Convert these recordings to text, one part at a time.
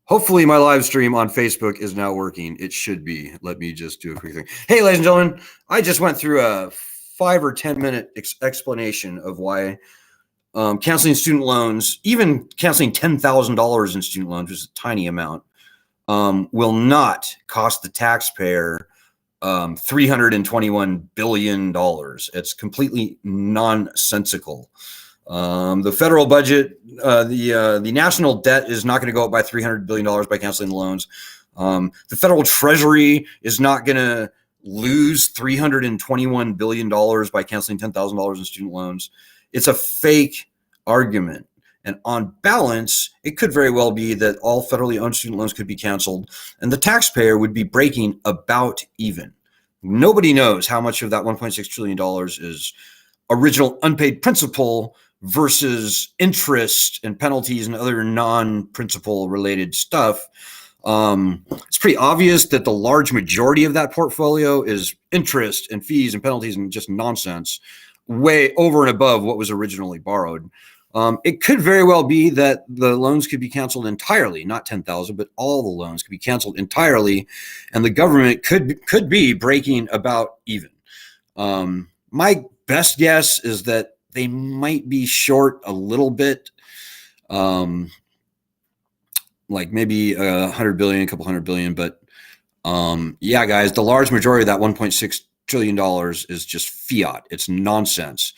Hopefully my live stream on Facebook is now working. It should be. Let me just do a quick thing. Hey, ladies and gentlemen, I just went through a 5 or 10 minute explanation of why canceling student loans, even canceling $10,000 in student loans, which is a tiny amount, will not cost the taxpayer $321 billion. It's completely nonsensical. The federal budget, the national debt is not going to go up by $300 billion by canceling the loans. The federal treasury is not going to lose $321 billion by canceling $10,000 in student loans. It's a fake argument. And on balance, it could very well be that all federally owned student loans could be canceled and the taxpayer would be breaking about even. Nobody knows how much of that $1.6 trillion is original unpaid principal versus interest and penalties and other non-principal related stuff. It's pretty obvious that the large majority of that portfolio is interest and fees and penalties and just nonsense, way over and above what was originally borrowed. It could very well be that the loans could be canceled entirely, not 10,000, but all the loans could be canceled entirely, and the government could be breaking about even. My best guess is that they might be short a little bit, like maybe 100 billion, a couple hundred billion. But yeah, guys, the large majority of that $1.6 trillion is just fiat. It's nonsense.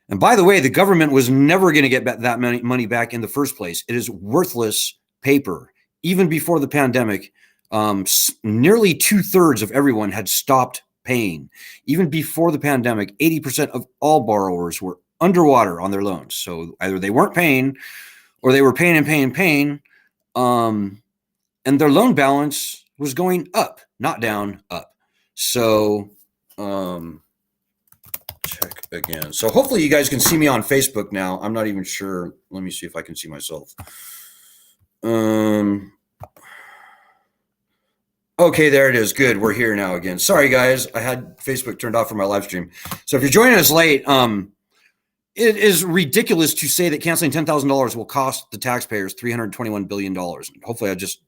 And by the way, the government was never going to get that money back in the first place. It is worthless paper. Even before the pandemic, nearly 2/3 of everyone had stopped paying. Even before the pandemic, 80% of all borrowers were underwater on their loans. So either they weren't paying or they were paying and paying. And their loan balance was going up, not down, up. So check again. So hopefully you guys can see me on Facebook now. I'm not even sure. Let me see if I can see myself. Okay, there it is. Good. We're here now again. Sorry, guys. I had Facebook turned off for my live stream. So if you're joining us late, it is ridiculous to say that canceling $10,000 will cost the taxpayers $321 billion. Hopefully I just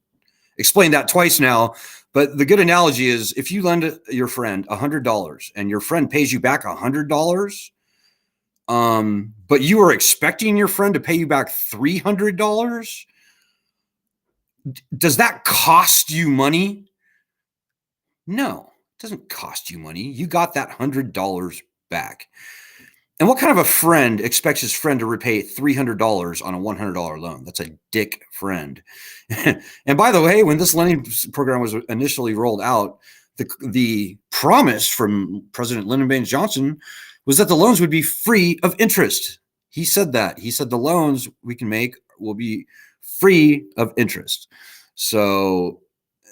explained that twice now. But the good analogy is if you lend your friend $100 and your friend pays you back $100, but you are expecting your friend to pay you back $300, does that cost you money? No, it doesn't cost you money. You got that $100 back. And what kind of a friend expects his friend to repay $300 on a $100 loan? That's a dick friend. And by the way, when this lending program was initially rolled out, the promise from President Lyndon Baines Johnson was that the loans would be free of interest. He said that. He said the loans we can make will be free of interest. So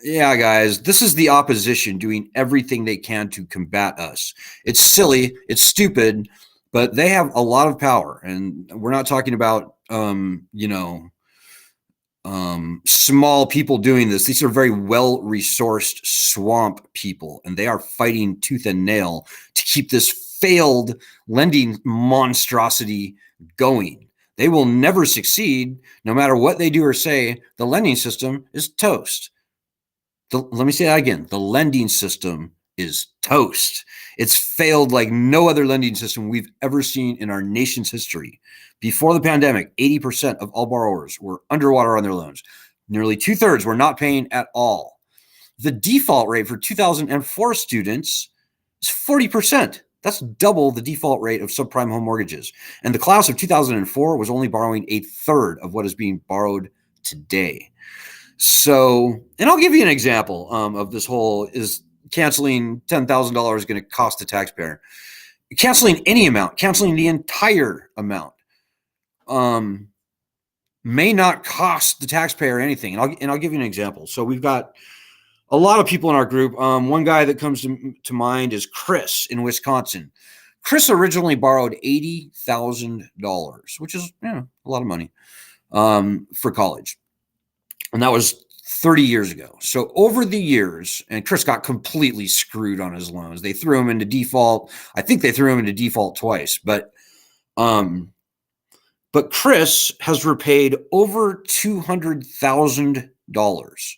yeah, guys, this is the opposition doing everything they can to combat us. It's silly. It's stupid. But they have a lot of power, and we're not talking about, small people doing this. These are very well-resourced swamp people, and they are fighting tooth and nail to keep this failed lending monstrosity going. They will never succeed, no matter what they do or say. The lending system is toast. Let me say that again. The lending system is toast. It's failed like no other lending system we've ever seen in our nation's history. Before the pandemic, 80% of all borrowers were underwater on their loans. Nearly 2/3 were not paying at all. The default rate for 2004 students is 40%. That's double the default rate of subprime home mortgages. And the class of 2004 was only borrowing 1/3 of what is being borrowed today. So, and I'll give you an example of this whole is canceling $10,000 going to cost the taxpayer. Canceling any amount, canceling the entire amount, may not cost the taxpayer anything. And I'll give you an example. So we've got a lot of people in our group. One guy that comes to mind is Chris in Wisconsin. Chris originally borrowed $80,000, which is a lot of money for college. And that was 30 years ago. So over the years, and Chris got completely screwed on his loans. They threw him into default. I think they threw him into default twice, but But Chris has repaid over $200,000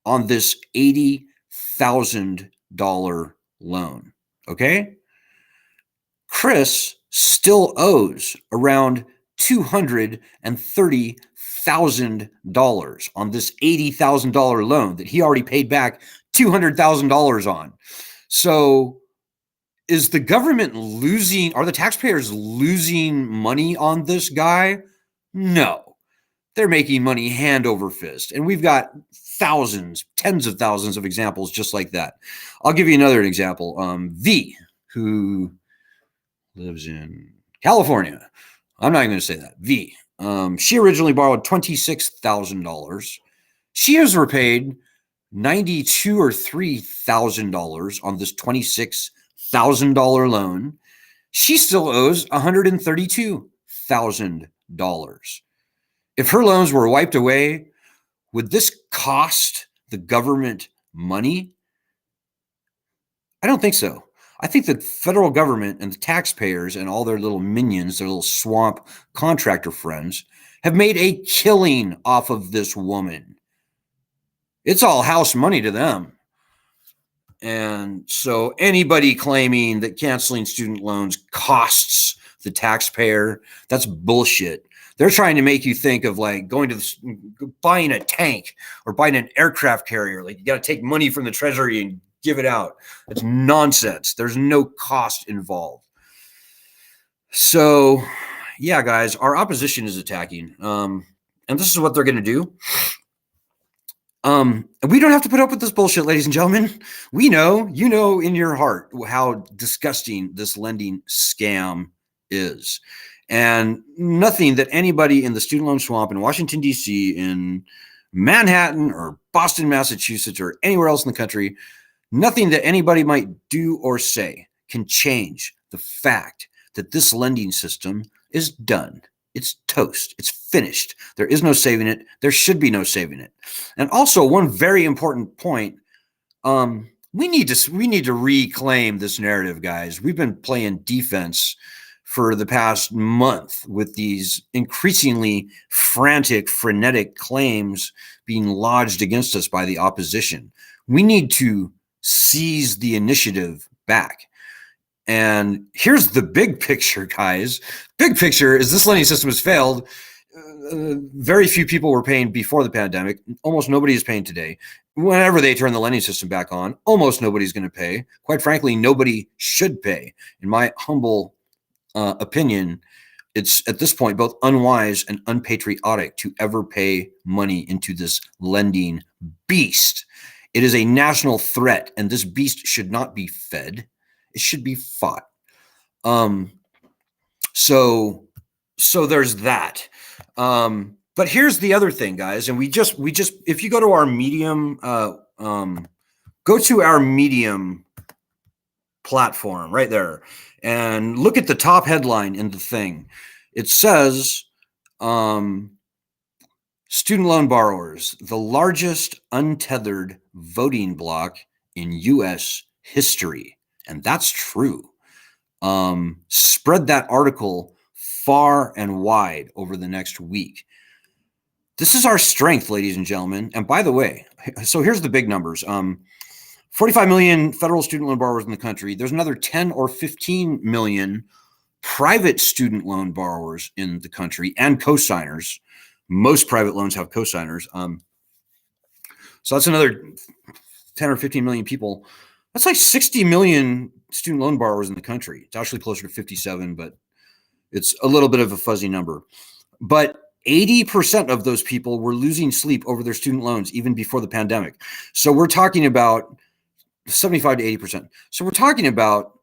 on this $80,000 loan. Okay? Chris still owes around $230,000 on this $80,000 loan that he already paid back $200,000 on. So is the government losing, are the taxpayers losing money on this guy? No. They're making money hand over fist. And we've got thousands, tens of thousands of examples just like that. I'll give you another example. V, who lives in California. I'm not even going to say that. V. She originally borrowed $26,000. She has repaid $92,000 or $3,000 on this $26,000 loan. She still owes $132,000. If her loans were wiped away, would this cost the government money? I don't think so. I think the federal government and the taxpayers and all their little minions, their little swamp contractor friends, have made a killing off of this woman. It's all house money to them. And so anybody claiming that canceling student loans costs the taxpayer, that's bullshit. They're trying to make you think of like going to buying a tank or buying an aircraft carrier. Like you got to take money from the treasury and give it out. It's nonsense. There's no cost involved. So yeah, guys, our opposition is attacking. And this is what they're going to do. And we don't have to put up with this bullshit, ladies and gentlemen. We know, you know in your heart how disgusting this lending scam is. And nothing that anybody in the student loan swamp in Washington, D.C., in Manhattan or Boston, Massachusetts, or anywhere else in the country, nothing that anybody might do or say can change the fact that this lending system is done. It's toast. It's finished. There is no saving it. There should be no saving it. And also, one very important point, we need to reclaim this narrative, guys. We've been playing defense for the past month with these increasingly frantic, frenetic claims being lodged against us by the opposition. We need to seize the initiative back. And here's the big picture, guys. Big picture is this lending system has failed. Very few people were paying before the pandemic. Almost nobody is paying today. Whenever they turn the lending system back on, almost nobody's going to pay. Quite frankly, nobody should pay. In my humble opinion, it's at this point both unwise and unpatriotic to ever pay money into this lending beast. It is a national threat, and this beast should not be fed. It should be fought. So there's that. But here's the other thing, guys. And we just if you go to our Medium, go to our Medium platform right there and look at the top headline in the thing. It says, student loan borrowers, the largest untethered voting bloc in U.S. history. And that's true. Spread that article far and wide over the next week. This is our strength, ladies and gentlemen. And by the way, so here's the big numbers. 45 million federal student loan borrowers in the country. There's another 10 or 15 million private student loan borrowers in the country and cosigners. Most private loans have cosigners. So that's another 10 or 15 million people. That's like 60 million student loan borrowers in the country. It's actually closer to 57, but it's a little bit of a fuzzy number. But 80% of those people were losing sleep over their student loans even before the pandemic. So we're talking about 75 to 80%. So we're talking about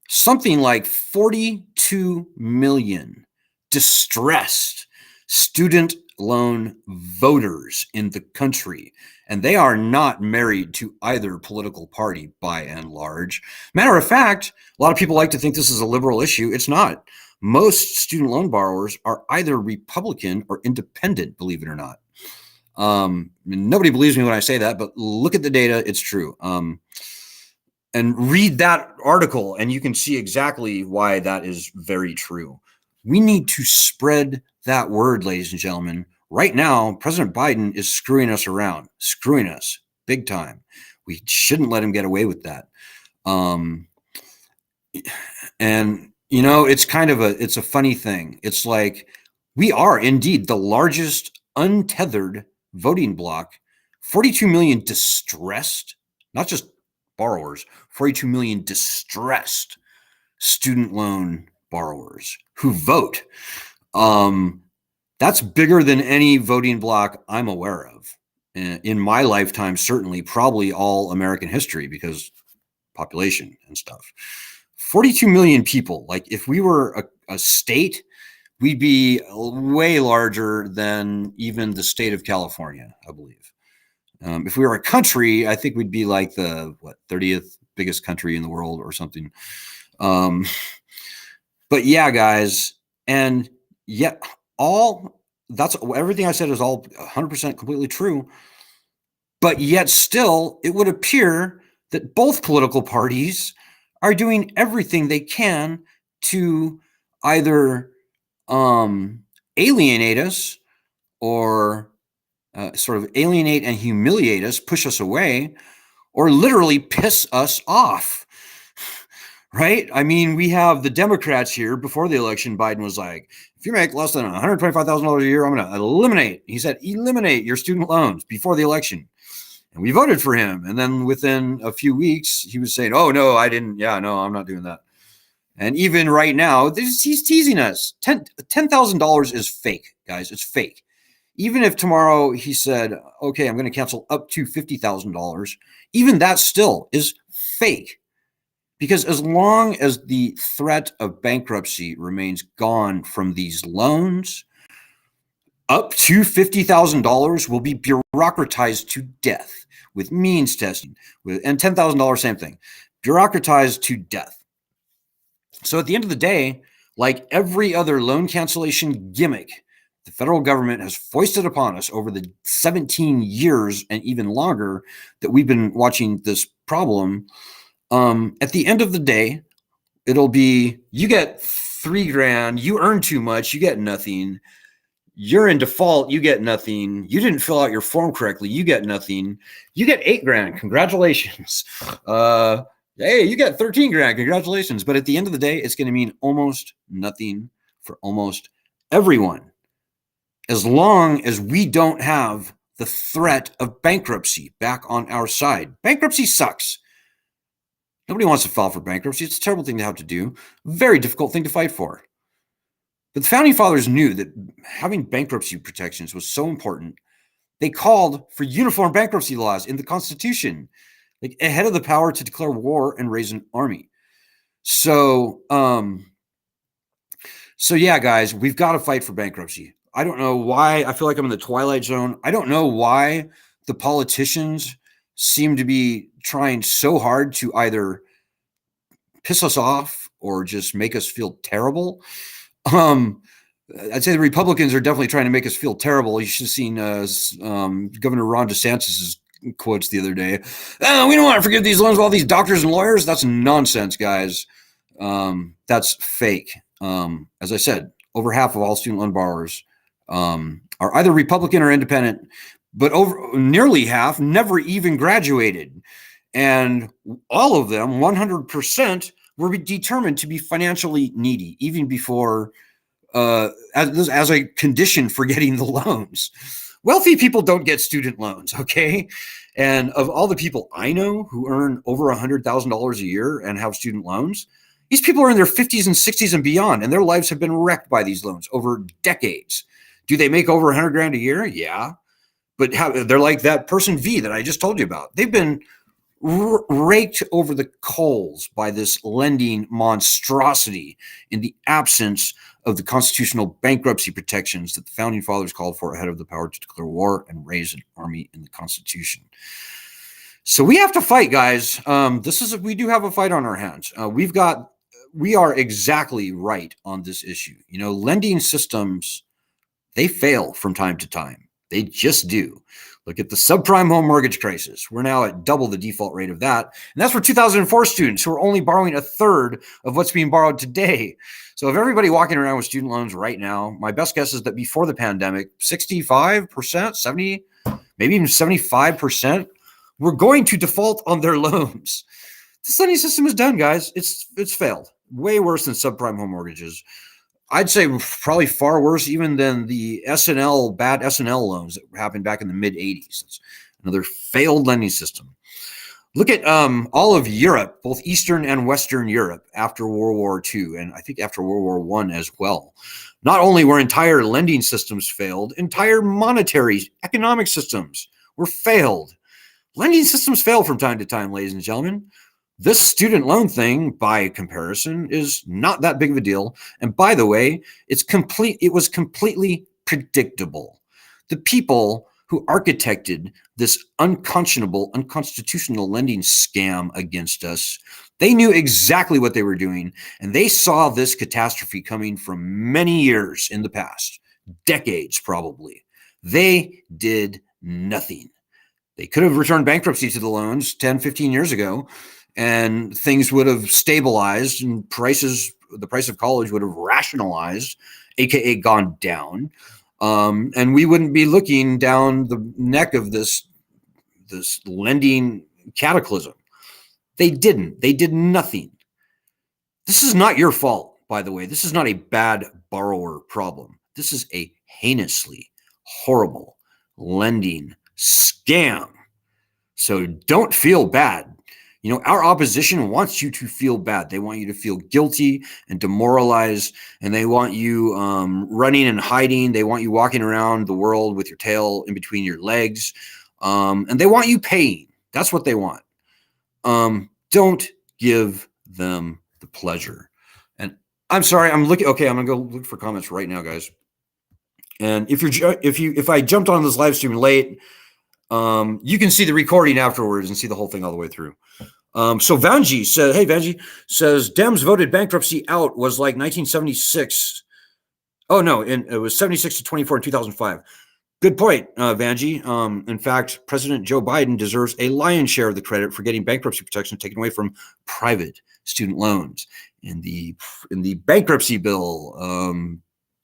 something like 42 million distressed student loan voters in the country. And they are not married to either political party by and large. Matter of fact, a lot of people like to think this is a liberal issue. It's not. Most student loan borrowers are either Republican or independent, believe it or not. Nobody believes me when I say that, but look at the data. It's true. And read that article and you can see exactly why that is very true. We need to spread that word, ladies and gentlemen. Right now, President Biden is screwing us around, screwing us big time. We shouldn't let him get away with that. And you know, it's a funny thing. It's like we are indeed the largest untethered voting bloc. 42 million distressed, not just borrowers, 42 million distressed student loan borrowers who vote. That's bigger than any voting bloc I'm aware of in my lifetime, certainly, probably all American history, because population and stuff. 42 million people. Like, if we were a state, we'd be way larger than even the state of California, I believe. If we were a country, I think we'd be like the 30th biggest country in the world or something. But yeah, guys, and yet everything I said is all 100% completely true. But yet still, it would appear that both political parties are doing everything they can to either alienate us or sort of alienate and humiliate us, push us away, or literally piss us off. Right? I mean, we have the Democrats here. Before the election, Biden was like, if you make less than $125,000 a year, I'm going to eliminate your student loans before the election. And we voted for him. And then within a few weeks, he was saying, oh, no, I didn't. Yeah, no, I'm not doing that. And even right now, he's teasing us. $10,000 is fake, guys. It's fake. Even if tomorrow he said, okay, I'm going to cancel up to $50,000, even that still is fake. Because as long as the threat of bankruptcy remains gone from these loans, up to $50,000 will be bureaucratized to death with means testing, and $10,000, same thing, bureaucratized to death. So at the end of the day, like every other loan cancellation gimmick the federal government has foisted upon us over the 17 years and even longer that we've been watching this problem, at the end of the day, it'll be, you get $3,000, you earn too much, you get nothing. You're in default, you get nothing. You didn't fill out your form correctly, you get nothing. You get $8,000, congratulations. Hey, you got $13,000, congratulations. But at the end of the day, it's going to mean almost nothing for almost everyone, as long as we don't have the threat of bankruptcy back on our side. Bankruptcy sucks. Nobody wants to file for bankruptcy. It's a terrible thing to have to do. Very difficult thing to fight for. But the founding fathers knew that having bankruptcy protections was so important. They called for uniform bankruptcy laws in the Constitution, like ahead of the power to declare war and raise an army. So yeah, guys, we've got to fight for bankruptcy. I don't know why. I feel like I'm in the twilight zone. I don't know why the politicians seem to be trying so hard to either piss us off or just make us feel terrible. I'd say the Republicans are definitely trying to make us feel terrible. You should have seen Governor Ron DeSantis' quotes the other day. Oh, we don't want to forgive these loans of all these doctors and lawyers. That's nonsense, guys. That's fake. As I said, over half of all student loan borrowers are either Republican or independent, but nearly half never even graduated. And all of them, 100%, were determined to be financially needy, even before, as a condition for getting the loans. Wealthy people don't get student loans, okay? And of all the people I know who earn over $100,000 a year and have student loans, these people are in their 50s and 60s and beyond, and their lives have been wrecked by these loans over decades. Do they make over $100,000 a year? Yeah. But they're like that person V that I just told you about. They've been raked over the coals by this lending monstrosity in the absence of the constitutional bankruptcy protections that the founding fathers called for ahead of the power to declare war and raise an army in the Constitution. So we have to fight, guys. We do have a fight on our hands. We are exactly right on this issue. You know, lending systems, they fail from time to time. They just do. Look at the subprime home mortgage crisis. We're now at double the default rate of that. And that's for 2004 students who are only borrowing a third of what's being borrowed today. So if everybody walking around with student loans right now, my best guess is that before the pandemic, 65%, 70, maybe even 75%, were going to default on their loans. The lending system is done, guys. It's failed. Way worse than subprime home mortgages. I'd say probably far worse even than the bad SNL loans that happened back in the mid 80s. It's another failed lending system. Look at all of Europe, both Eastern and Western Europe after World War II, and I think after World War I as well. Not only were entire lending systems failed, entire monetary economic systems were failed. Lending systems fail from time to time, ladies and gentlemen. This student loan thing, by comparison, is not that big of a deal. And by the way, it was completely predictable. The people who architected this unconscionable, unconstitutional lending scam against us, they knew exactly what they were doing. And they saw this catastrophe coming from many years in the past, decades probably. They did nothing. They could have returned bankruptcy to the loans 10, 15 years ago, and things would have stabilized and the price of college would have rationalized, aka gone down. And we wouldn't be looking down the neck of this lending cataclysm. They didn't. They did nothing. This is not your fault, by the way. This is not a bad borrower problem. This is a heinously horrible lending scam. So don't feel bad. You know, our opposition wants you to feel bad. They want you to feel guilty and demoralized, and they want you running and hiding. They want you walking around the world with your tail in between your legs, and they want you paying. That's what they want. Don't give them the pleasure. And I'm sorry, I'm looking. Okay, I'm gonna go look for comments right now, guys. And if I jumped on this live stream late, you can see the recording afterwards and see the whole thing all the way through. So Vanji said, hey, Vanji says Dems voted bankruptcy out was like 1976. Oh, no, it was 76 to 24 in 2005. Good point, Vanji. In fact, President Joe Biden deserves a lion's share of the credit for getting bankruptcy protection taken away from private student loans in the bankruptcy bill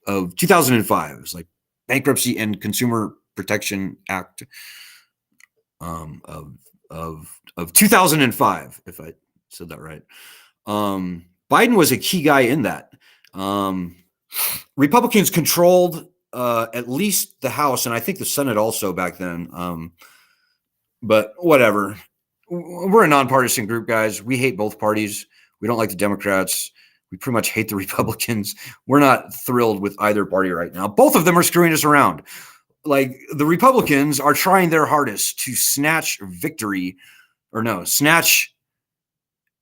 of 2005. It was like Bankruptcy and Consumer Protection Act of 2005, if I said that right. Biden was a key guy in that. Republicans controlled at least the House, and I think the Senate also back then. But whatever. We're a nonpartisan group, guys. We hate both parties. We don't like the Democrats. We pretty much hate the Republicans. We're not thrilled with either party right now. Both of them are screwing us around. Like, the Republicans are trying their hardest to snatch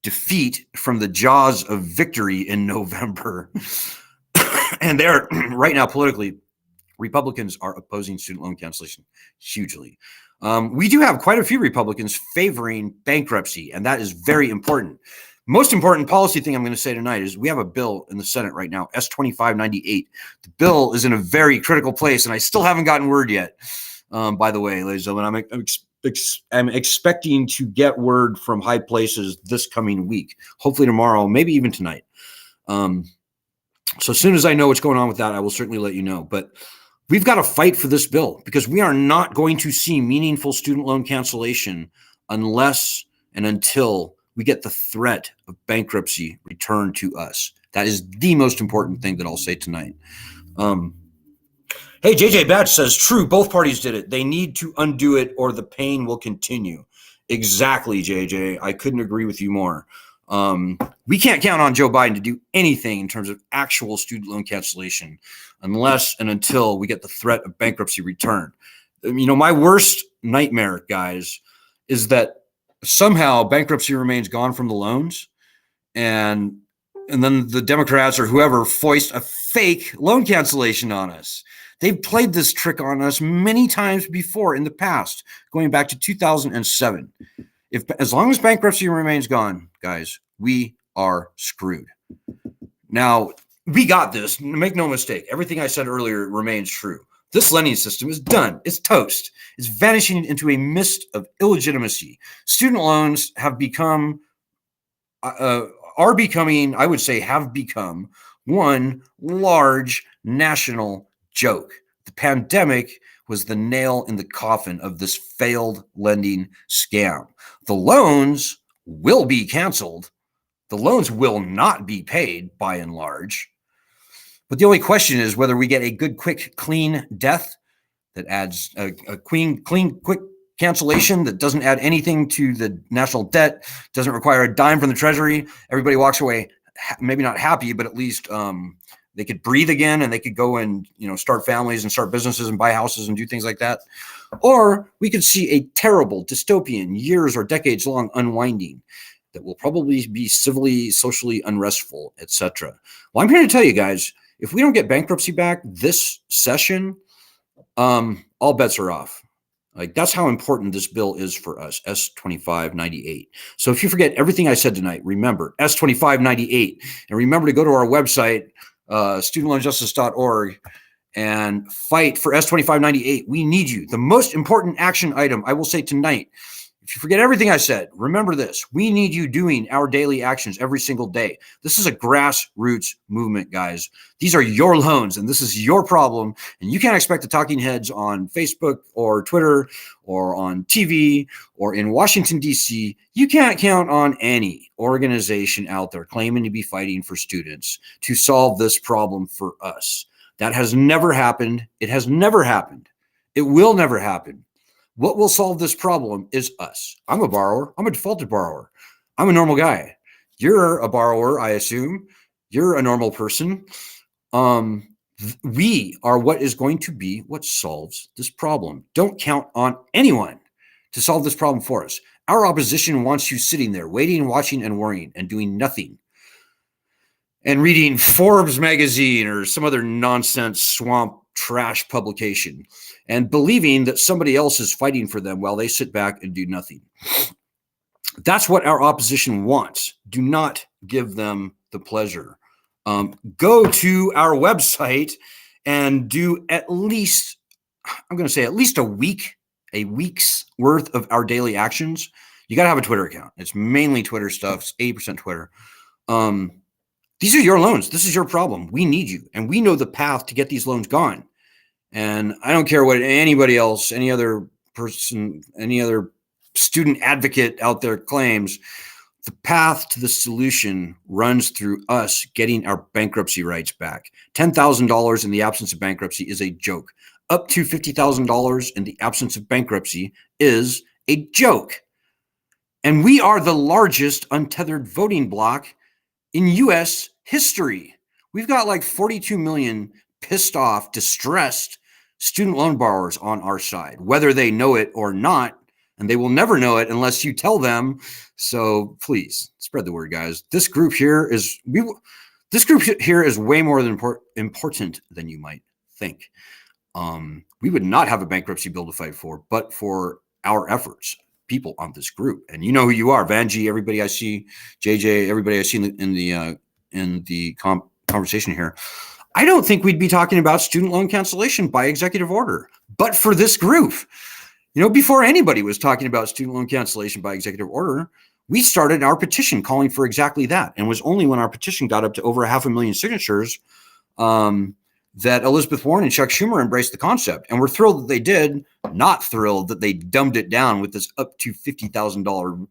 defeat from the jaws of victory in November. And they're right now politically, Republicans are opposing student loan cancellation hugely. We do have quite a few Republicans favoring bankruptcy, and that is very important. Most important policy thing I'm going to say tonight is we have a bill in the Senate right now, S-2598. The bill is in a very critical place, and I still haven't gotten word yet. By the way, ladies and gentlemen, I'm expecting to get word from high places this coming week, hopefully tomorrow, maybe even tonight. So as soon as I know what's going on with that, I will certainly let you know. But we've got to fight for this bill because we are not going to see meaningful student loan cancellation unless and until we get the threat of bankruptcy returned to us. That is the most important thing that I'll say tonight. Hey, JJ Batch says, true, both parties did it. They need to undo it or the pain will continue. Exactly, JJ. I couldn't agree with you more. We can't count on Joe Biden to do anything in terms of actual student loan cancellation unless and until we get the threat of bankruptcy returned. You know, my worst nightmare, guys, is that somehow bankruptcy remains gone from the loans, and then the Democrats or whoever foist a fake loan cancellation on us. They've played this trick on us many times before in the past, going back to 2007. As long as bankruptcy remains gone, guys, we are screwed. Now, we got this. Make no mistake. Everything I said earlier remains true. This lending system is done. It's toast. It's vanishing into a mist of illegitimacy. Student loans have become, are becoming, I would say, have become one large national joke. The pandemic was the nail in the coffin of this failed lending scam. The loans will be canceled. The loans will not be paid by and large. But the only question is whether we get a good, quick, clean death that adds a clean, quick cancellation that doesn't add anything to the national debt, doesn't require a dime from the Treasury. Everybody walks away, maybe not happy, but at least they could breathe again, and they could go and start families and start businesses and buy houses and do things like that. Or we could see a terrible dystopian, years or decades long unwinding that will probably be civilly, socially unrestful, etc. Well, I'm here to tell you guys, if we don't get bankruptcy back this session, all bets are off. Like, that's how important this bill is for us, S2598. So if you forget everything I said tonight, remember S2598, and remember to go to our website, studentloanjustice.org, and fight for S2598. We need you. The most important action item I will say tonight, if you forget everything I said, remember this. We need you doing our daily actions every single day. This is a grassroots movement, guys. These are your loans, and this is your problem. And you can't expect the talking heads on Facebook or Twitter or on TV or in Washington, D.C. You can't count on any organization out there claiming to be fighting for students to solve this problem for us. That has never happened. It has never happened. It will never happen. What will solve this problem is us. I'm a borrower. I'm a defaulted borrower. I'm a normal guy. You're a borrower, I assume. You're a normal person. We are what is going to be what solves this problem. Don't count on anyone to solve this problem for us. Our opposition wants you sitting there, waiting, watching, and worrying, and doing nothing. And reading Forbes magazine or some other nonsense swamp trash publication, and believing that somebody else is fighting for them while they sit back and do nothing. That's what our opposition wants. Do not give them the pleasure. Go to our website and do at least, I'm going to say at least a week's worth of our daily actions. You got to have a Twitter account. It's mainly Twitter stuff. It's 80% Twitter. These are your loans. This is your problem. We need you. And we know the path to get these loans gone. And I don't care what anybody else, any other person, any other student advocate out there claims. The path to the solution runs through us getting our bankruptcy rights back. $10,000 in the absence of bankruptcy is a joke. Up to $50,000 in the absence of bankruptcy is a joke. And we are the largest untethered voting bloc in U.S. history. We've got like 42 million pissed off, distressed student loan borrowers on our side, whether they know it or not, and they will never know it unless you tell them. So please spread the word, guys. This group here is way more than important than you might think. We would not have a bankruptcy bill to fight for, but for our efforts, people on this group. And you know who you are, Vanjie, everybody I see, JJ, everybody I see in the conversation here. I don't think we'd be talking about student loan cancellation by executive order, but for this group, before anybody was talking about student loan cancellation by executive order, we started our petition calling for exactly that. And it was only when our petition got up to over 500,000 signatures that Elizabeth Warren and Chuck Schumer embraced the concept. And we're thrilled that they did, not thrilled that they dumbed it down with this up to $50,000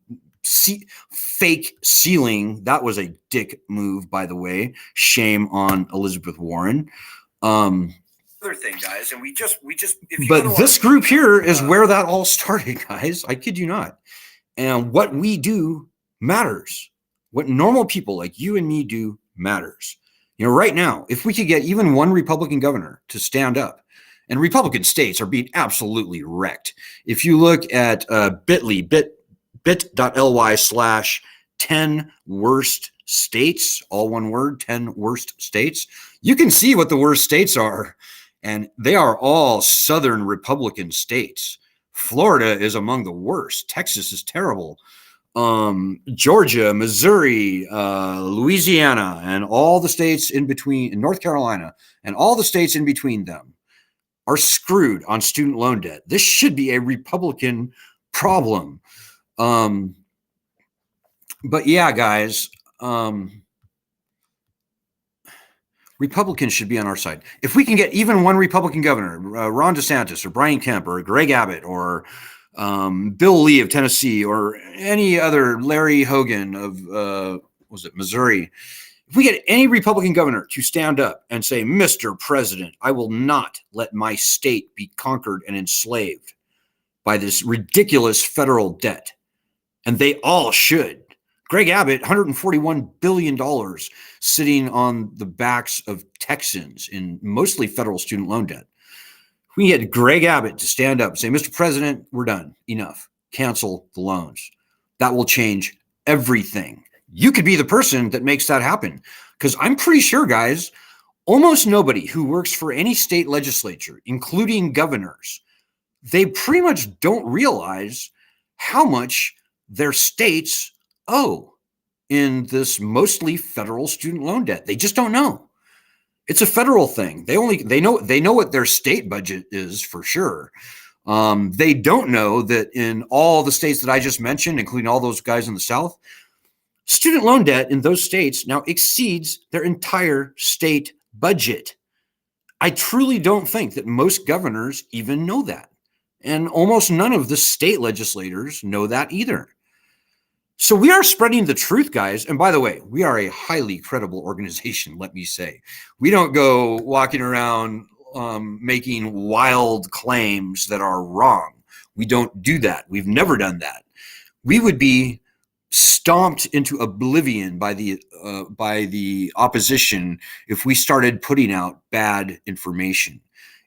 fake ceiling. That was a dick move, by the way. Shame on Elizabeth Warren. Other thing, guys, and we just. But this group here is where that all started, guys. I kid you not. And what we do matters. What normal people like you and me do matters. Right now, if we could get even one Republican governor to stand up, and Republican states are being absolutely wrecked. If you look at bit.ly/10 worst states, all one word, 10 worst states, you can see what the worst states are. And they are all Southern Republican states. Florida is among the worst. Texas is terrible. Georgia, Missouri, Louisiana, and all the states in between, North Carolina, and all the states in between them. are screwed on student loan debt. This should be a Republican problem. But yeah, guys, Republicans should be on our side. If we can get even one Republican governor, Ron DeSantis or Brian Kemp or Greg Abbott or Bill Lee of Tennessee or any other Larry Hogan of, Missouri, if we get any Republican governor to stand up and say, Mr. President, I will not let my state be conquered and enslaved by this ridiculous federal debt. And they all should. Greg Abbott, $141 billion sitting on the backs of Texans in mostly federal student loan debt. We had Greg Abbott to stand up and say, Mr. President, we're done. Enough. Cancel the loans. That will change everything. You could be the person that makes that happen. Because I'm pretty sure, guys, almost nobody who works for any state legislature, including governors, they pretty much don't realize how much their states owe in this mostly federal student loan debt. They just don't know. It's a federal thing. They know what their state budget is for sure. They don't know that in all the states that I just mentioned, including all those guys in the South, student loan debt in those states now exceeds their entire state budget. I truly don't think that most governors even know that. And almost none of the state legislators know that either. So we are spreading the truth, guys. And by the way, we are a highly credible organization, let me say. We don't go walking around making wild claims that are wrong. We don't do that. We've never done that. We would be stomped into oblivion by the opposition if we started putting out bad information.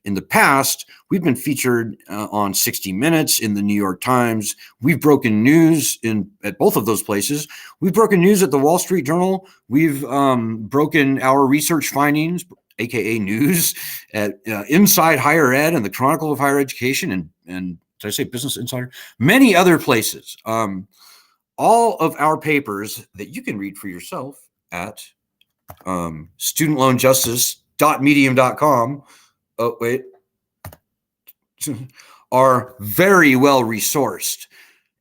In the past, we've been featured on 60 Minutes, in the New York Times. We've broken news at both of those places. We've broken news at the Wall Street Journal. We've broken our research findings, aka news, at Inside Higher Ed and the Chronicle of Higher Education, and did I say Business Insider? Many other places. All of our papers that you can read for yourself at studentloanjustice.medium.com. Oh, wait, are very well resourced.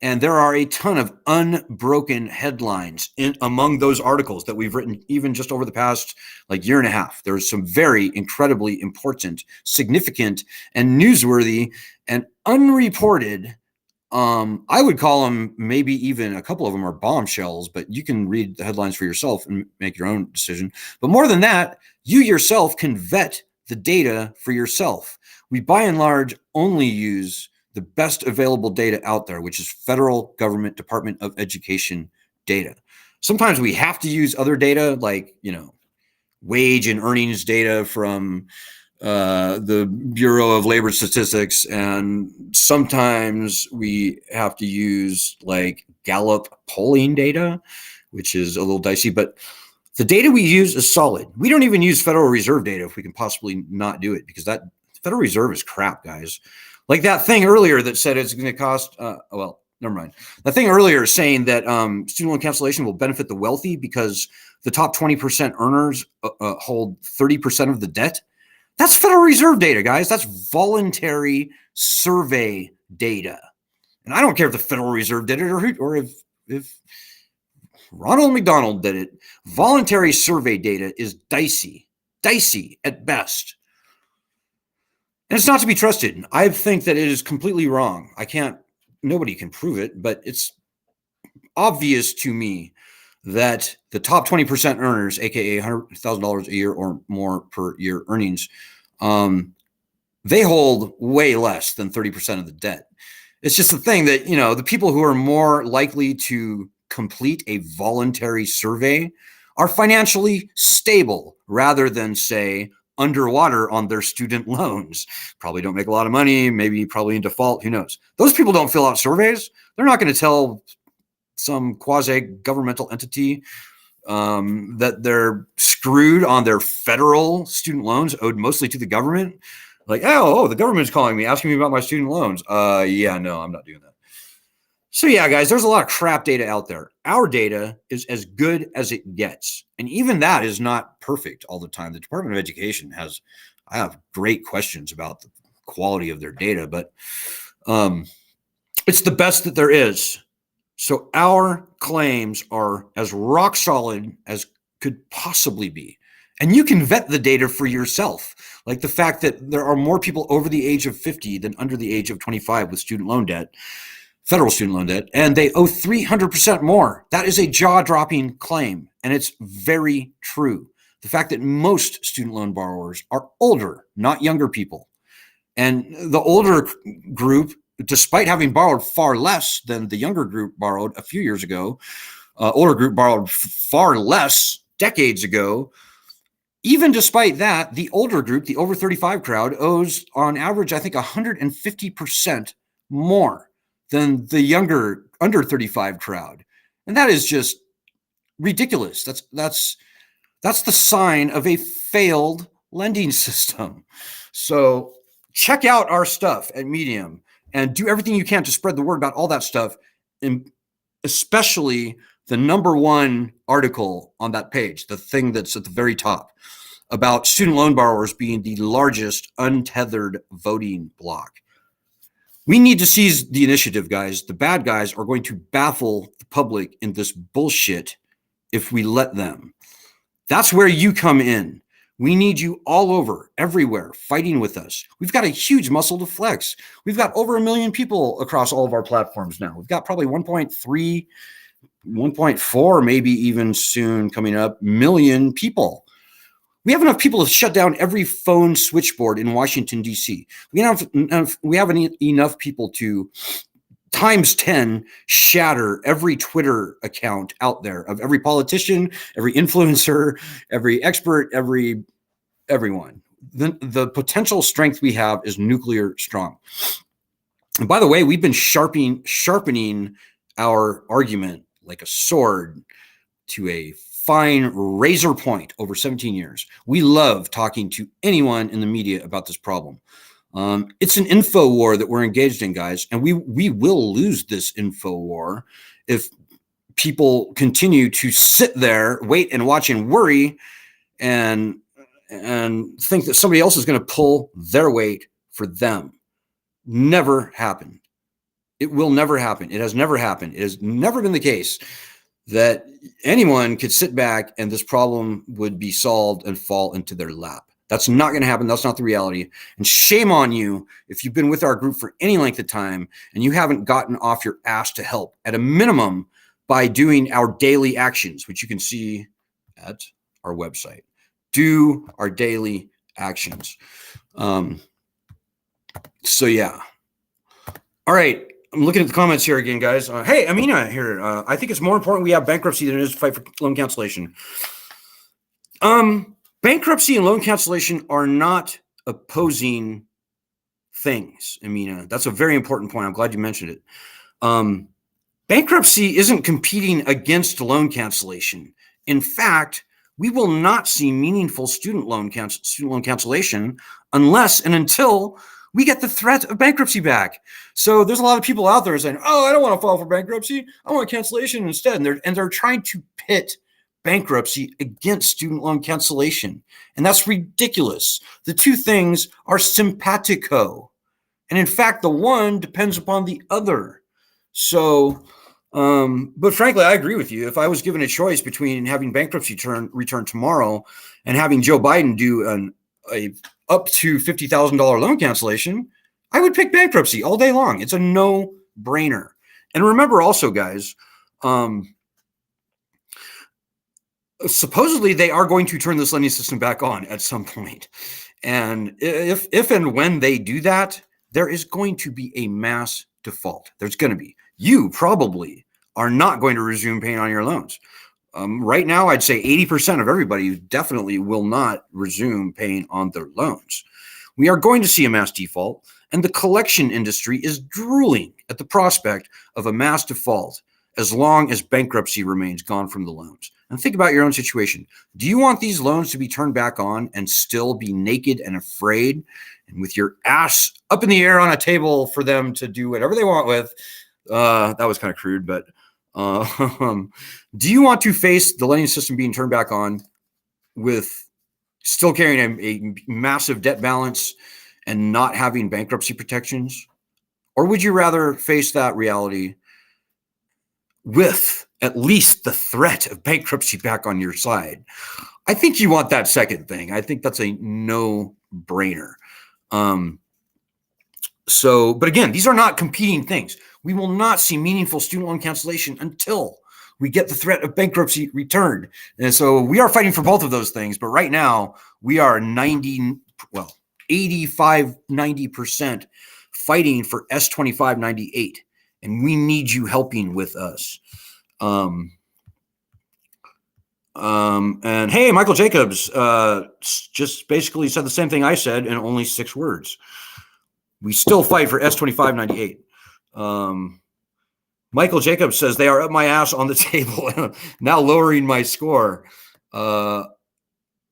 And there are a ton of unbroken headlines among those articles that we've written even just over the past year and a half. There's some very incredibly important, significant, and newsworthy and unreported, I would call them, maybe even a couple of them are bombshells, but you can read the headlines for yourself and make your own decision. But more than that, you yourself can vet the data for yourself. We, by and large, only use the best available data out there, which is federal government Department of Education data. Sometimes we have to use other data, like, wage and earnings data from the Bureau of Labor Statistics. And sometimes we have to use Gallup polling data, which is a little dicey, but the data we use is solid. We don't even use Federal Reserve data if we can possibly not do it, because that Federal Reserve is crap, guys. Like that thing earlier that said it's going to cost, never mind. That thing earlier saying that student loan cancellation will benefit the wealthy because the top 20% earners hold 30% of the debt. That's Federal Reserve data, guys. That's voluntary survey data. And I don't care if the Federal Reserve did it or if Ronald McDonald did it. Voluntary survey data is dicey at best. And it's not to be trusted. I think that it is completely wrong. Nobody can prove it, but it's obvious to me that the top 20% earners, aka $100,000 a year or more per year earnings, they hold way less than 30% of the debt. It's just the thing that, the people who are more likely to complete a voluntary survey are financially stable rather than, say, underwater on their student loans. Probably don't make a lot of money, probably in default, who knows? Those people don't fill out surveys. They're not going to tell some quasi-governmental entity that they're screwed on their federal student loans owed mostly to the government. The government's calling me, asking me about my student loans. Yeah, no, I'm not doing that. So yeah, guys, there's a lot of crap data out there. Our data is as good as it gets. And even that is not perfect all the time. The Department of Education I have great questions about quality of their data, but it's the best that there is. So our claims are as rock solid as could possibly be. And you can vet the data for yourself. Like the fact that there are more people over the age of 50 than under the age of 25 with student loan debt, federal student loan debt, and they owe 300% more. That is a jaw-dropping claim, and it's very true. The fact that most student loan borrowers are older, not younger people. And the older group, despite having borrowed far less than the younger group borrowed a few years ago, older group borrowed far less decades ago. Even despite that, the older group, the over 35 crowd, owes on average, I think, 150% more than the younger under 35 crowd. And that is just ridiculous. That's the sign of a failed lending system. So check out our stuff at Medium and do everything you can to spread the word about all that stuff, and especially the #1 article on that page, the thing that's at the very top, about student loan borrowers being the largest untethered voting bloc. We need to seize the initiative, guys. The bad guys are going to baffle the public in this bullshit if we let them. That's where you come in. We need you all over, everywhere, fighting with us. We've got a huge muscle to flex. We've got over 1 million people across all of our platforms now. We've got probably 1.3, 1.4, maybe even soon coming up, million people. We have enough people to shut down every phone switchboard in Washington, D.C. We have enough people to times 10 shatter every Twitter account out there of every politician, every influencer, every expert, everyone. The potential strength we have is nuclear strong. And by the way, we've been sharpening our argument like a sword to a fine razor point over 17 years. We love talking to anyone in the media about this problem. It's an info war that we're engaged in, guys, and we will lose this info war if people continue to sit there, wait and watch and worry and think that somebody else is going to pull their weight for them. Never happened. It will never happen. It has never happened. It has never been the case that anyone could sit back and this problem would be solved and fall into their lap. That's not going to happen. That's not the reality. And shame on you if you've been with our group for any length of time and you haven't gotten off your ass to help, at a minimum, by doing our daily actions, which you can see at our website. Do our daily actions. So yeah. All right. I'm looking at the comments here again, guys. Hey, Amina here. I think it's more important we have bankruptcy than it is to fight for loan cancellation. Bankruptcy and loan cancellation are not opposing things, Amina. That's a very important point. I'm glad you mentioned it. Bankruptcy isn't competing against loan cancellation. In fact, we will not see meaningful student loan cancellation unless and until we get the threat of bankruptcy back. So there's a lot of people out there saying, "Oh, I don't want to file for bankruptcy. I want cancellation instead." And they're trying to pit bankruptcy against student loan cancellation. And that's ridiculous. The two things are simpatico. And in fact, the one depends upon the other. So, but frankly, I agree with you. If I was given a choice between having bankruptcy return tomorrow and having Joe Biden do a up to $50,000 loan cancellation, I would pick bankruptcy all day long. It's a no-brainer. And remember also, guys, supposedly they are going to turn this lending system back on at some point. And if and when they do that, there is going to be a mass default. There's going to be. You probably are not going to resume paying on your loans. Right now, I'd say 80% of everybody definitely will not resume paying on their loans. We are going to see a mass default, and the collection industry is drooling at the prospect of a mass default as long as bankruptcy remains gone from the loans. And think about your own situation. Do you want these loans to be turned back on and still be naked and afraid and with your ass up in the air on a table for them to do whatever they want with? That was kind of crude, but do you want to face the lending system being turned back on with still carrying a massive debt balance and not having bankruptcy protections? Or would you rather face that reality with at least the threat of bankruptcy back on your side? I think you want that second thing. I think that's a no-brainer. But again, these are not competing things. We will not see meaningful student loan cancellation until we get the threat of bankruptcy returned. And so we are fighting for both of those things. But right now, we are 85, 90% fighting for S2598. And we need you helping with us. And hey, Michael Jacobs just basically said the same thing I said in only 6 words. We still fight for S2598. Michael Jacobs says they are up my ass on the table, now lowering my score. I'm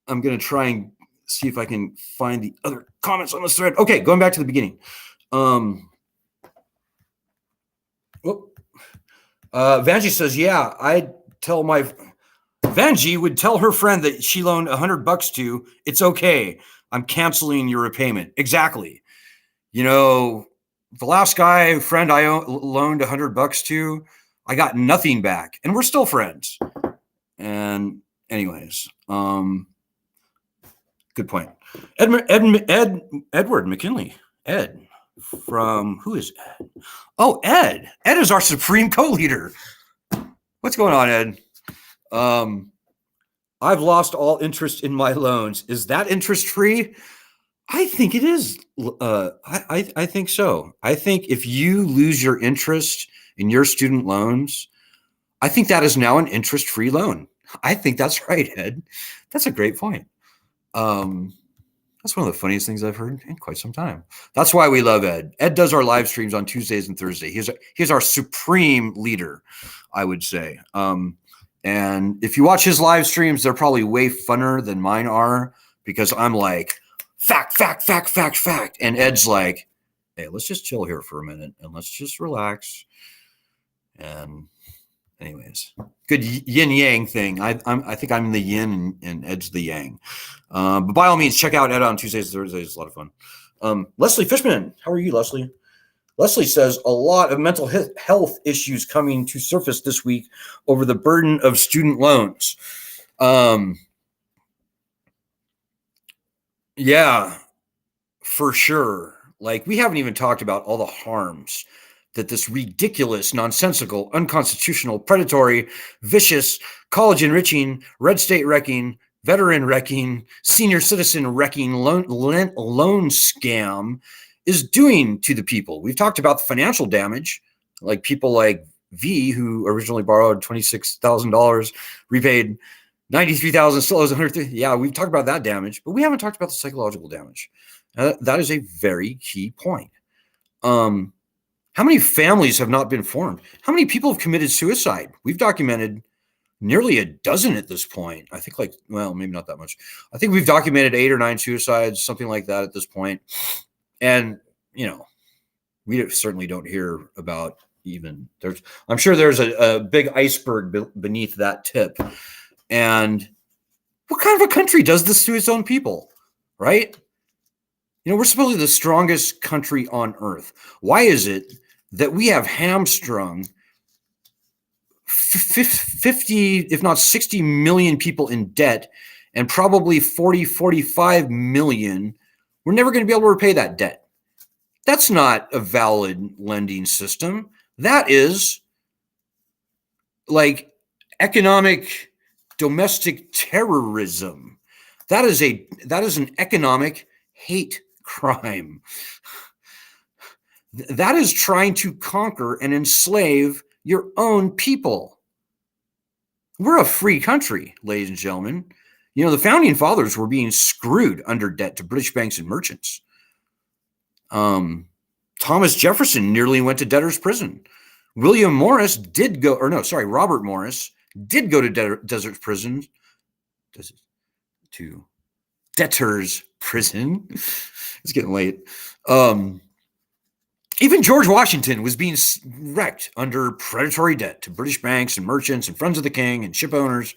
going to try and see if I can find the other comments on this thread. Okay, going back to the beginning. Vanjie says, yeah, Vanjie would tell her friend that she loaned $100 to, it's okay, I'm canceling your repayment. Exactly. You know, the last friend I loaned $100 to, I got nothing back, and we're still friends. And anyways, good point. Edward McKinley, Ed from, who is Ed? Oh, Ed. Ed is our Supreme co-leader. What's going on, Ed? I've lost all interest in my loans. Is that interest free? I think it is. I think so. I think if you lose your interest in your student loans, I think that is now an interest-free loan. I think that's right, Ed. That's a great point. That's one of the funniest things I've heard in quite some time. That's why we love Ed. Ed does our live streams on Tuesdays and Thursdays. He's our supreme leader, I would say. And if you watch his live streams, they're probably way funner than mine are, because I'm like, fact. And Ed's like, hey, let's just chill here for a minute and let's just relax. And anyways, good yin yang thing. I think I'm the yin and Ed's the yang. But by all means, check out Ed on Tuesdays and Thursdays. It's a lot of fun. Leslie Fishman, how are you, Leslie? Leslie says a lot of mental health issues coming to surface this week over the burden of student loans. Yeah, for sure. Like, we haven't even talked about all the harms that this ridiculous, nonsensical, unconstitutional, predatory, vicious, college enriching, red state wrecking, veteran wrecking, senior citizen wrecking loan scam is doing to the people. We've talked about the financial damage, like people like V, who originally borrowed $26,000, repaid $93,000, still owes $130,000. Yeah, we've talked about that damage, but we haven't talked about the psychological damage. That is a very key point. How many families have not been formed? How many people have committed suicide? We've documented nearly a dozen at this point. I think maybe not that much. I think we've documented 8 or 9 suicides, something like that at this point. And, we certainly don't hear about I'm sure there's a big iceberg beneath that tip. And what kind of a country does this to its own people, right? We're supposedly the strongest country on earth. Why is it that we have hamstrung 50, if not 60 million people in debt, and probably 45 million, we're never going to be able to repay that debt? That's not a valid lending system. That is like economic domestic terrorism. That is an economic hate crime. That is trying to conquer and enslave your own people. We're a free country, ladies and gentlemen. The founding fathers were being screwed under debt to British banks and merchants. Thomas Jefferson nearly went to debtor's prison. Robert Morris did go to debtor's prison. To debtor's prison. It's getting late. Even George Washington was being wrecked under predatory debt to British banks and merchants and friends of the king and ship owners.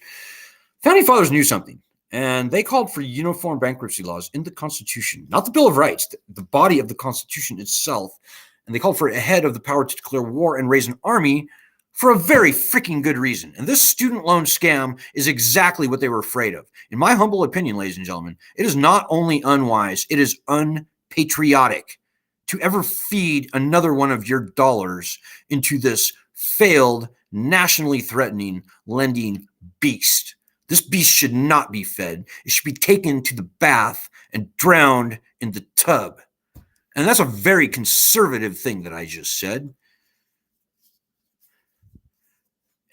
Founding fathers knew something, And they called for uniform bankruptcy laws in the Constitution, not the Bill of Rights, the body of the Constitution itself. And they called for a head of the power to declare war and raise an army for a very freaking good reason. And this student loan scam is exactly what they were afraid of. In my humble opinion, ladies and gentlemen, it is not only unwise, it is unpatriotic to ever feed another one of your dollars into this failed, nationally threatening lending beast. This beast should not be fed. It should be taken to the bath and drowned in the tub. And that's a very conservative thing that I just said.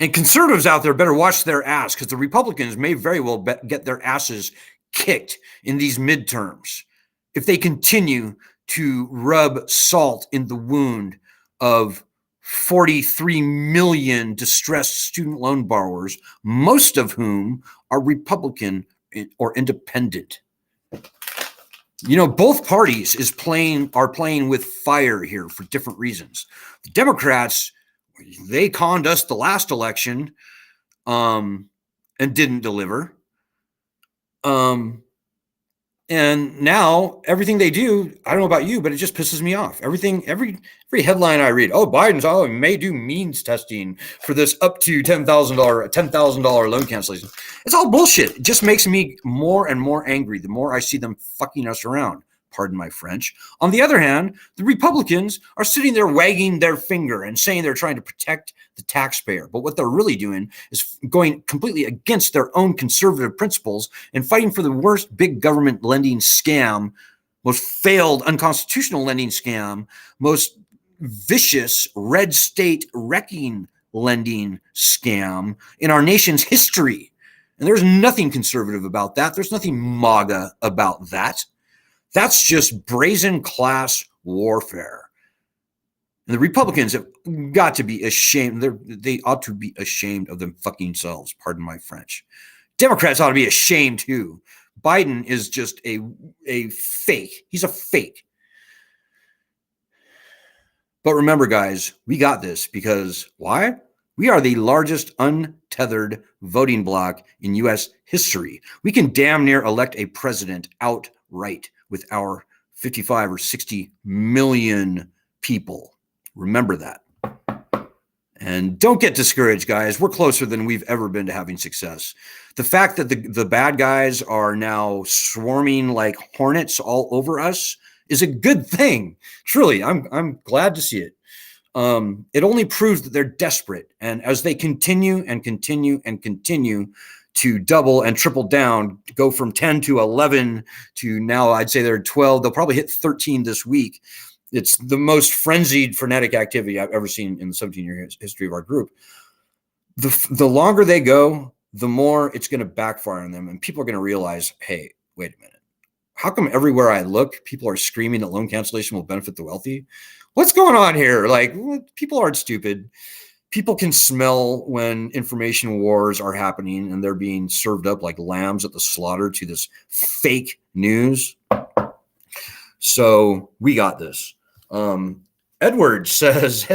And conservatives out there better watch their ass, because the Republicans may very well get their asses kicked in these midterms if they continue to rub salt in the wound of 43 million distressed student loan borrowers, most of whom are Republican or independent. You know, both parties are playing with fire here for different reasons. The Democrats, they conned us the last election and didn't deliver. And now everything they do, I don't know about you, but it just pisses me off. Every headline I read, Biden's may do means testing for this up to $10,000 loan cancellation. It's all bullshit. It just makes me more and more angry the more I see them fucking us around. Pardon my French. On the other hand, the Republicans are sitting there wagging their finger and saying they're trying to protect the taxpayer. But what they're really doing is going completely against their own conservative principles and fighting for the worst big government lending scam, most failed unconstitutional lending scam, most vicious red state wrecking lending scam in our nation's history. And there's nothing conservative about that. There's nothing MAGA about that. That's just brazen class warfare. And the Republicans have got to be ashamed. They ought to be ashamed of them fucking selves. Pardon my French. Democrats ought to be ashamed too. Biden is just a fake. He's a fake. But remember, guys, we got this because why? We are the largest untethered voting bloc in U.S. history. We can damn near elect a president outright with our 55 or 60 million people. Remember that. And don't get discouraged, guys. We're closer than we've ever been to having success. The fact that the bad guys are now swarming like hornets all over us is a good thing. Truly, I'm glad to see it. It only proves that they're desperate. And as they continue to double and triple down, go from 10 to 11 to now I'd say they're 12. They'll probably hit 13 this week. It's the most frenzied, frenetic activity I've ever seen in the 17-year history of our group. The longer they go, the more it's going to backfire on them. And people are going to realize, hey, wait a minute. How come everywhere I look, people are screaming that loan cancellation will benefit the wealthy? What's going on here? Like, people aren't stupid. People can smell when information wars are happening and they're being served up like lambs at the slaughter to this fake news. So we got this. Ed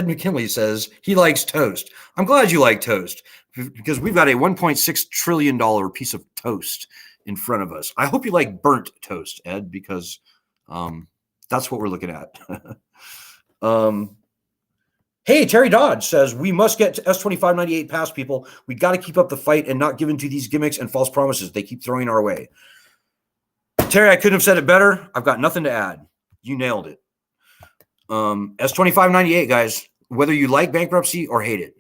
McKinley says he likes toast. I'm glad you like toast because we've got a $1.6 trillion piece of toast in front of us. I hope you like burnt toast, Ed, because that's what we're looking at. Hey, Terry Dodge says, we must get to S2598 passed, people. We got to keep up the fight and not give in to these gimmicks and false promises they keep throwing our way. Terry, I couldn't have said it better. I've got nothing to add. You nailed it. S2598, guys, whether you like bankruptcy or hate it.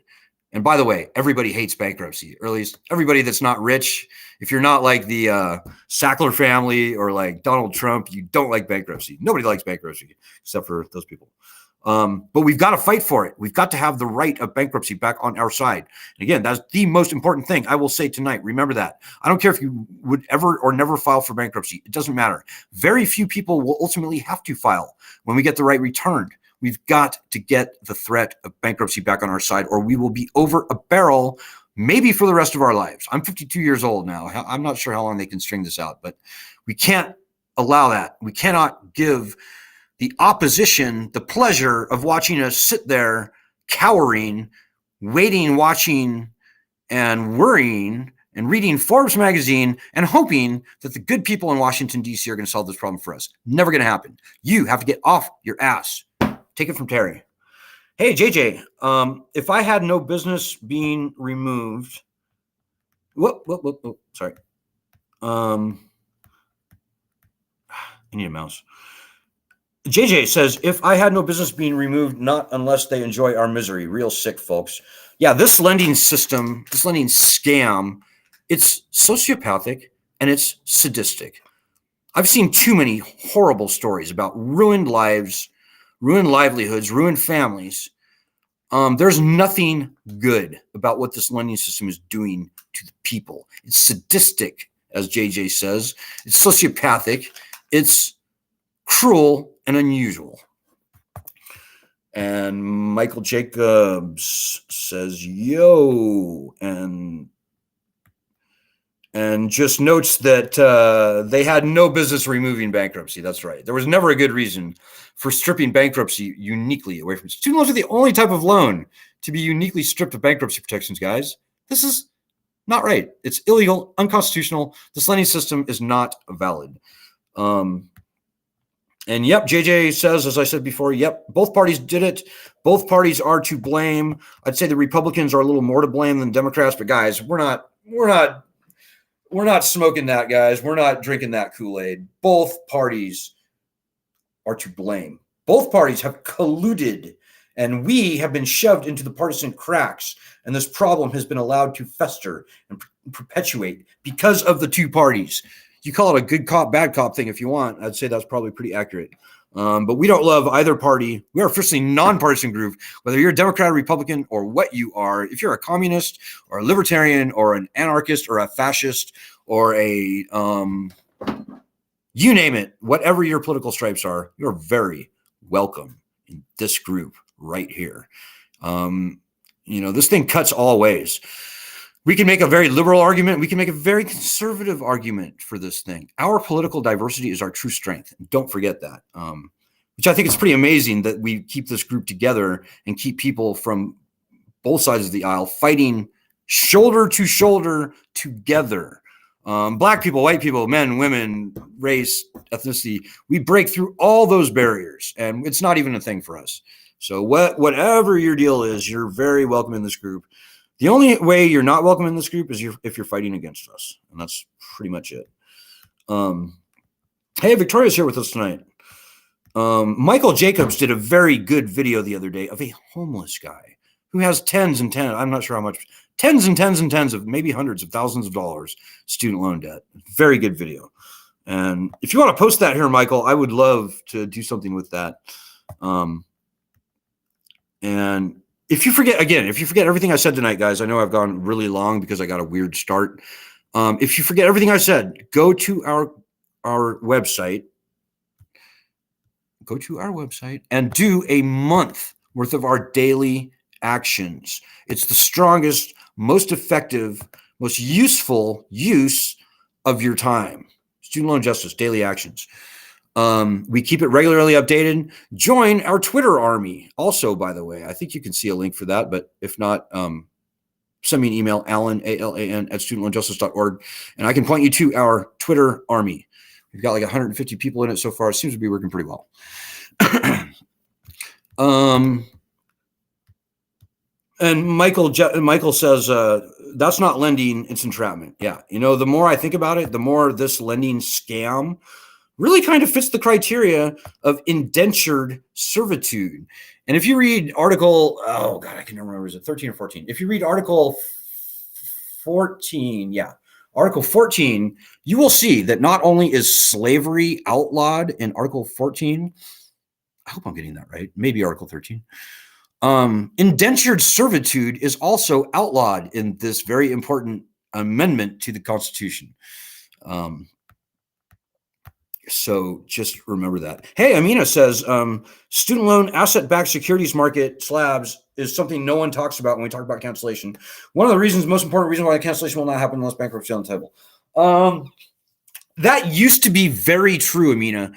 And by the way, everybody hates bankruptcy, or at least everybody that's not rich. If you're not like the Sackler family or like Donald Trump, you don't like bankruptcy. Nobody likes bankruptcy except for those people. But we've got to fight for it. We've got to have the right of bankruptcy back on our side. And again, that's the most important thing I will say tonight. Remember that. I don't care if you would ever or never file for bankruptcy. It doesn't matter. Very few people will ultimately have to file when we get the right returned. We've got to get the threat of bankruptcy back on our side, or we will be over a barrel, maybe for the rest of our lives. I'm 52 years old now. I'm not sure how long they can string this out, but we can't allow that. We cannot give the opposition the pleasure of watching us sit there cowering, waiting, watching, and worrying and reading Forbes magazine and hoping that the good people in Washington, D.C. are going to solve this problem for us. Never going to happen. You have to get off your ass. Take it from Terry. Hey, JJ, if I had no business being removed, sorry. I need a mouse. JJ says, if I had no business being removed, not unless they enjoy our misery. Real sick, folks. Yeah, this lending system, this lending scam, it's sociopathic and it's sadistic. I've seen too many horrible stories about ruined lives, ruined livelihoods, ruined families. There's nothing good about what this lending system is doing to the people. It's sadistic, as JJ says. It's sociopathic. It's cruel and unusual. And Michael Jacobs says, yo, and just notes that they had no business removing bankruptcy. That's right. There was never a good reason for stripping bankruptcy uniquely away from student loans. Are the only type of loan to be uniquely stripped of bankruptcy protections, guys. This is not right. It's illegal, unconstitutional. This lending system is not valid. And yep, JJ says, as I said before, yep, both parties did it. Both parties are to blame. I'd say the Republicans are a little more to blame than Democrats, but guys, we're not smoking that, guys. We're not drinking that Kool-Aid. Both parties are to blame. Both parties have colluded, and we have been shoved into the partisan cracks, and this problem has been allowed to fester and perpetuate because of the two parties. You call it a good cop, bad cop thing if you want. I'd say that's probably pretty accurate. But we don't love either party. We are officially nonpartisan group, whether you're a Democrat, or Republican, or what you are. If you're a communist or a libertarian or an anarchist or a fascist or a, you name it, whatever your political stripes are, you're very welcome in this group right here. This thing cuts all ways. We can make a very liberal argument. We can make a very conservative argument for this thing. Our political diversity is our true strength. Don't forget that, which I think is pretty amazing that we keep this group together and keep people from both sides of the aisle fighting shoulder to shoulder together. Black people, white people, men, women, race, ethnicity. We break through all those barriers, and it's not even a thing for us. So whatever your deal is, you're very welcome in this group. The only way you're not welcome in this group is if you're fighting against us. And that's pretty much it. Hey, Victoria's here with us tonight. Michael Jacobs did a very good video the other day of a homeless guy who has tens and tens, I'm not sure how much, tens and tens and tens of maybe hundreds of thousands of dollars student loan debt. Very good video. And if you want to post that here, Michael, I would love to do something with that. And if you forget everything I said tonight, guys, I know I've gone really long because I got a weird start. If you forget everything I said, go to our website. Go to our website and do a month worth of our daily actions. It's the strongest, most effective, most useful use of your time. Student loan justice, daily actions. We keep it regularly updated. Join our Twitter army. Also, by the way, I think you can see a link for that, but if not, send me an email, Alan, ALAN, @studentloanjustice.org, and I can point you to our Twitter army. We've got like 150 people in it so far. It seems to be working pretty well. And Michael says, that's not lending, it's entrapment. Yeah. The more I think about it, the more this lending scam really kind of fits the criteria of indentured servitude. And if you read article, oh God, I can never remember, is it 13 or 14? If you read article 14, article 14, you will see that not only is slavery outlawed in article 14, I hope I'm getting that right, maybe article 13, indentured servitude is also outlawed in this very important amendment to the Constitution. So just remember that. Hey, Amina says, student loan asset-backed securities market slabs is something no one talks about when we talk about cancellation. One of the reasons, most important reason why cancellation will not happen unless bankruptcy on the table. That used to be very true, Amina.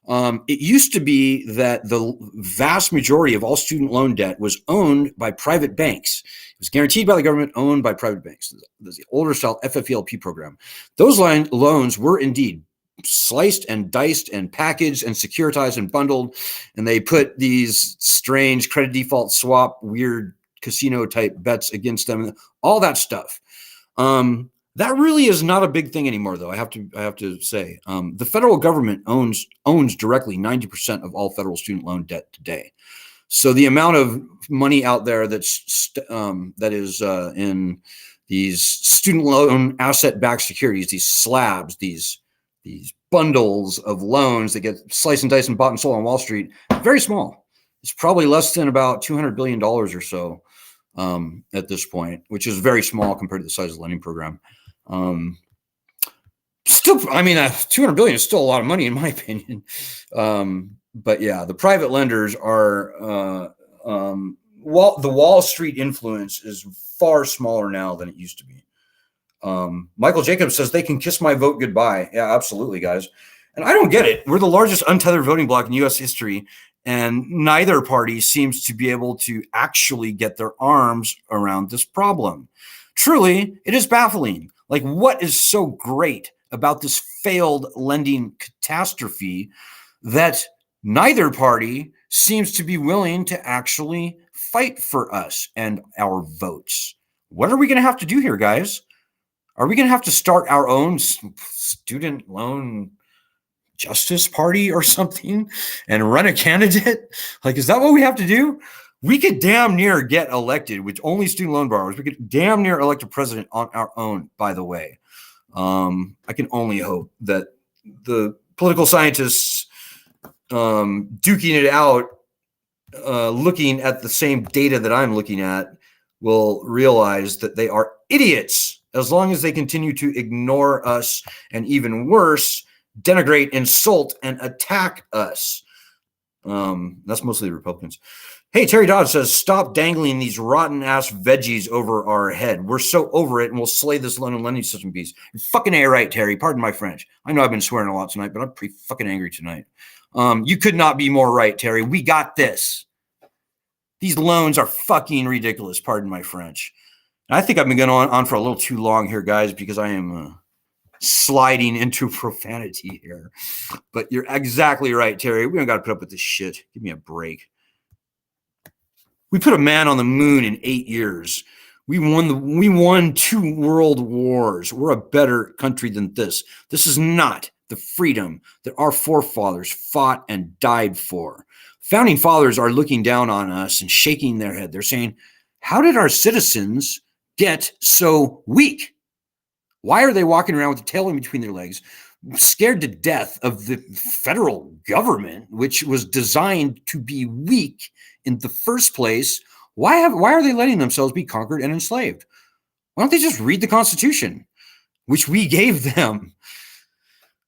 It used to be that the vast majority of all student loan debt was owned by private banks. It was guaranteed by the government, owned by private banks. There's the older style FFELP program. Those loans were indeed sliced and diced and packaged and securitized and bundled, and they put these strange credit default swap, weird casino type bets against them, all that stuff. That really is not a big thing anymore, though. I have to say, the federal government owns directly 90% of all federal student loan debt today. So the amount of money out there that is in these student loan asset-backed securities, these slabs, these bundles of loans that get sliced and diced and bought and sold on Wall Street, very small. It's probably less than about $200 billion or so at this point, which is very small compared to the size of the lending program. Still, I mean, 200 billion is still a lot of money in my opinion. But yeah, the private lenders are, the Wall Street influence is far smaller now than it used to be. Michael Jacobs says they can kiss my vote goodbye. Yeah, absolutely, guys. And I don't get it. We're the largest untethered voting bloc in U.S. history, and neither party seems to be able to actually get their arms around this problem. Truly, it is baffling. Like, what is so great about this failed lending catastrophe that neither party seems to be willing to actually fight for us and our votes? What are we going to have to do here, guys? Are we going to have to start our own student loan justice party or something and run a candidate? Like, is that what we have to do? We could damn near get elected with only student loan borrowers. We could damn near elect a president on our own, by the way. I can only hope that the political scientists duking it out, looking at the same data that I'm looking at, will realize that they are idiots as long as they continue to ignore us and, even worse, denigrate, insult, and attack us. That's mostly the Republicans. Hey, Terry Dodd says, stop dangling these rotten ass veggies over our head. We're so over it, and we'll slay this loan and lending system beast. You're fucking A right, Terry. Pardon my French. I know I've been swearing a lot tonight, but I'm pretty fucking angry tonight. You could not be more right, Terry. We got this. These loans are fucking ridiculous. Pardon my French. And I think I've been going on for a little too long here, guys, because I am sliding into profanity here. But you're exactly right, Terry. We don't got to put up with this shit. Give me a break. We put a man on the moon in 8 years. We won 2 world wars. We're a better country than this. This is not the freedom that our forefathers fought and died for. Founding fathers are looking down on us and shaking their head. They're saying, how did our citizens get so weak? Why are they walking around with the tail in between their legs, scared to death of the federal government, which was designed to be weak in the first place? Why are they letting themselves be conquered and enslaved? Why don't they just read the Constitution, which we gave them?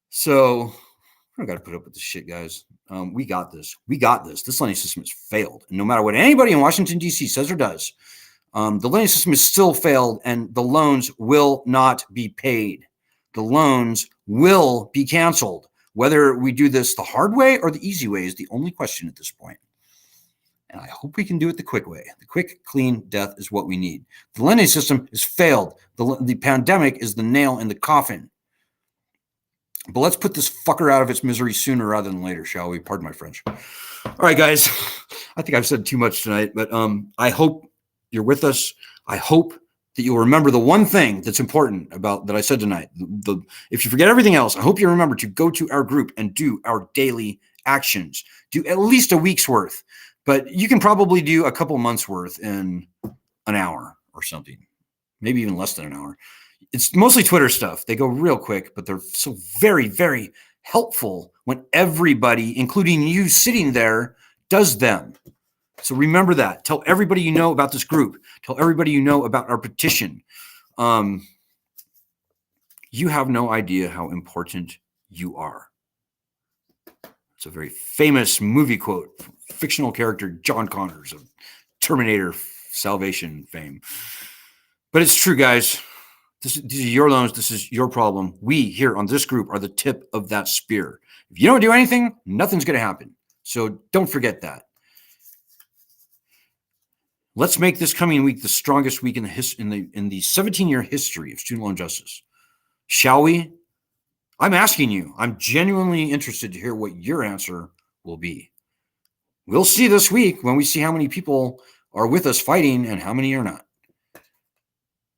So we don't got to put up with this shit, guys. We got this. We got this. This lending system has failed. And no matter what anybody in Washington, D.C. says or does, the lending system has still failed, and the loans will not be paid. The loans will be canceled. Whether we do this the hard way or the easy way is the only question at this point. And I hope we can do it the quick way. The quick, clean death is what we need. The lending system has failed. The pandemic is the nail in the coffin. But let's put this fucker out of its misery sooner rather than later, shall we? Pardon my French. All right, guys. I think I've said too much tonight, but I hope you're with us. I hope that you'll remember the one thing that's important about that I said tonight. If you forget everything else, I hope you remember to go to our group and do our daily actions. Do at least a week's worth, but you can probably do a couple months worth in an hour or something, maybe even less than an hour. It's mostly Twitter stuff. They go real quick, but they're so very, very helpful when everybody, including you sitting there, does them. So remember that. Tell everybody you know about this group. Tell everybody you know about our petition. You have no idea how important you are. It's a very famous movie quote from fictional character John Connors of Terminator Salvation fame. But it's true, guys. These are your loans. This is your problem. We here on this group are the tip of that spear. If you don't do anything, nothing's going to happen. So don't forget that. Let's make this coming week the strongest week in the 17-year history of student loan justice. Shall we? I'm asking you. I'm genuinely interested to hear what your answer will be. We'll see this week when we see how many people are with us fighting and how many are not.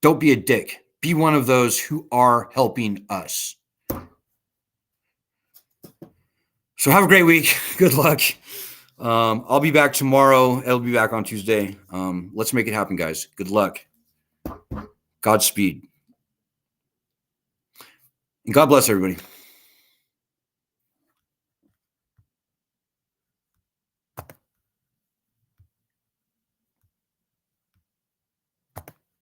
Don't be a dick. Be one of those who are helping us. So have a great week. Good luck. I'll be back tomorrow. I'll be back on Tuesday. Let's make it happen, guys. Good luck. Godspeed. And God bless everybody.